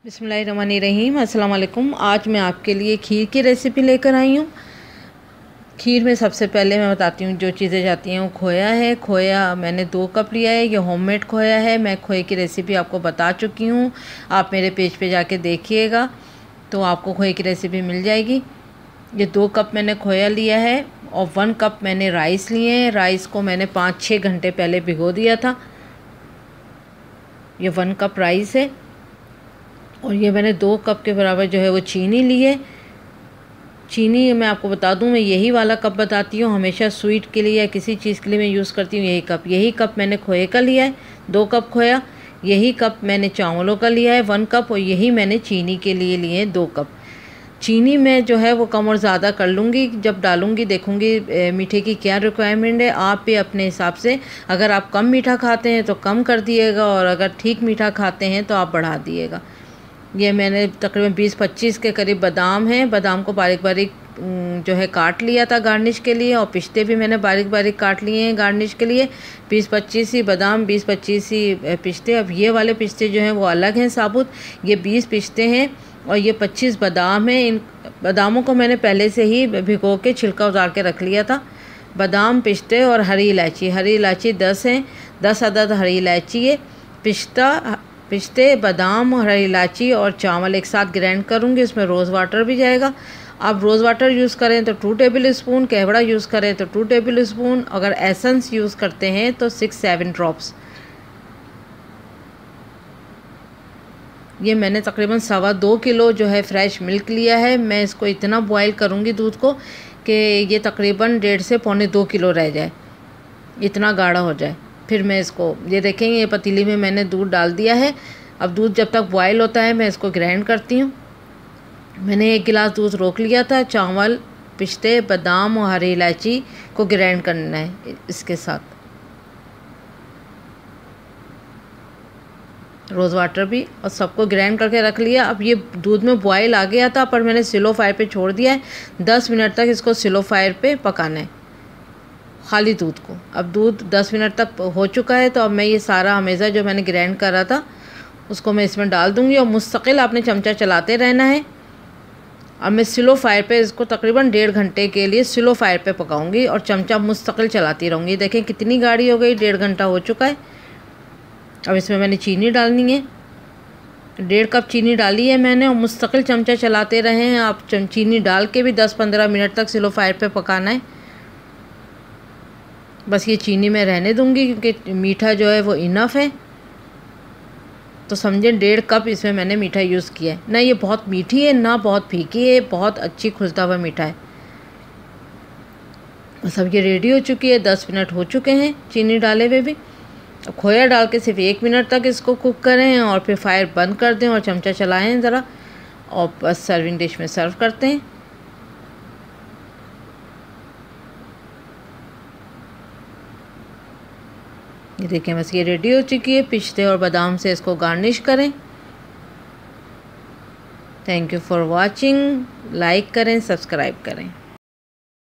बिस्मिल्लाहिर्रहमानिर्रहीम। अस्सलाम वालेकुम। आज मैं आपके लिए खीर की रेसिपी लेकर आई हूँ। खीर में सबसे पहले मैं बताती हूँ जो चीज़ें जाती हैं। वो खोया है। खोया मैंने 2 कप लिया है। ये होममेड खोया है। मैं खोए की रेसिपी आपको बता चुकी हूँ। आप मेरे पेज पे जाके देखिएगा तो आपको खोए की रेसिपी मिल जाएगी। ये 2 कप मैंने खोया लिया है और 1 कप मैंने राइस लिए हैं। राइस को मैंने 5-6 घंटे पहले भिगो दिया था। ये 1 कप राइस है और ये मैंने 2 कप के बराबर जो है वो चीनी ली है। चीनी मैं आपको बता दूं, मैं यही वाला कप बताती हूँ हमेशा। स्वीट के लिए या किसी चीज़ के लिए मैं यूज़ करती हूँ यही कप मैंने खोए का लिया है 2 कप खोया। यही कप मैंने चावलों का लिया है 1 कप और यही मैंने चीनी के लिए लिए हैं 2 कप। चीनी मैं जो है वो कम और ज़्यादा कर लूँगी, जब डालूँगी देखूँगी मीठे की क्या रिक्वायरमेंट है। आप भी अपने हिसाब से, अगर आप कम मीठा खाते हैं तो कम कर दिएगा और अगर ठीक मीठा खाते हैं तो आप बढ़ा दिएगा। ये मैंने तकरीबन 20-25 के करीब बादाम हैं। बादाम को बारीक बारीक जो है काट लिया था गार्निश के लिए, और पिस्ते भी मैंने बारीक बारीक काट लिए हैं गार्निश के लिए। 20-25 ही बादाम, 20-25 ही पिस्ते। अब ये वाले पिस्ते जो हैं वो अलग हैं साबुत। ये 20 पिस्ते हैं और ये 25 बादाम हैं। इन बादामों को मैंने पहले से ही भिगो के छिलका उतार के रख लिया था। बादाम, पिस्ते और हरी इलायची 10 हैं। 10 अदद हरी इलायची है। पिस्ते, बादाम और हरी इलायची और चावल एक साथ ग्राइंड करूँगी। इसमें रोज़ वाटर भी जाएगा। आप रोज़ वाटर यूज़ करें तो 2 टेबल स्पून, केवड़ा यूज़ करें तो 2 टेबल स्पून, अगर एसेंस यूज़ करते हैं तो 6-7 ड्रॉप्स। ये मैंने तकरीबन 2.25 किलो जो है फ्रेश मिल्क लिया है। मैं इसको इतना बॉयल करूँगी दूध को कि ये तकरीबन 1.5 से 2.25 किलो रह जाए, इतना गाढ़ा हो जाए। फिर मैं इसको, ये देखेंगे ये पतीली में मैंने दूध डाल दिया है। अब दूध जब तक बॉयल होता है मैं इसको ग्राइंड करती हूँ। मैंने 1 गिलास दूध रोक लिया था। चावल, पिस्ते, बादाम और हरी इलायची को ग्राइंड करना है इसके साथ, रोज़ वाटर भी, और सबको ग्राइंड करके रख लिया। अब ये दूध में बॉयल आ गया था पर मैंने स्लो फायर पे छोड़ दिया है। 10 मिनट तक इसको स्लो फायर पे पकाना है, खाली दूध को। अब दूध 10 मिनट तक हो चुका है तो अब मैं ये सारा हमेज़ा जो मैंने ग्राइंड करा था उसको मैं इसमें डाल दूँगी और मुस्तकिल आपने चमचा चलाते रहना है। अब मैं स्लो फायर पे इसको तकरीबन 1.5 घंटे के लिए स्लो फायर पे पकाऊंगी और चमचा मुस्तकिल चलाती रहूँगी। देखें कितनी गाढ़ी हो गई, 1.5 घंटा हो चुका है। अब इसमें मैंने चीनी डालनी है। 1.5 कप चीनी डाली है मैंने और मुस्तकिल चमचा चलाते रहे हैं आप। चीनी डाल के भी 10-15 मिनट तक स्लो फायर पे पकाना है। बस ये चीनी मैं रहने दूंगी क्योंकि मीठा जो है वो इनफ है। तो समझें 1.5 कप इसमें मैंने मीठा यूज़ किया है। ना ये बहुत मीठी है ना बहुत फीकी है, बहुत अच्छी खुशदा हुआ मीठा है। बस अब ये रेडी हो चुकी है। 10 मिनट हो चुके हैं चीनी डाले हुए भी। अब खोया डाल के सिर्फ 1 मिनट तक इसको कुक करें और फिर फायर बंद कर दें और चमचा चलाएं ज़रा, और बस सर्विंग डिश में सर्व करते हैं। ये देखें बस ये रेडी हो चुकी है। पिस्ते और बादाम से इसको गार्निश करें। Thank you for watching. Like करें, सब्सक्राइब करें।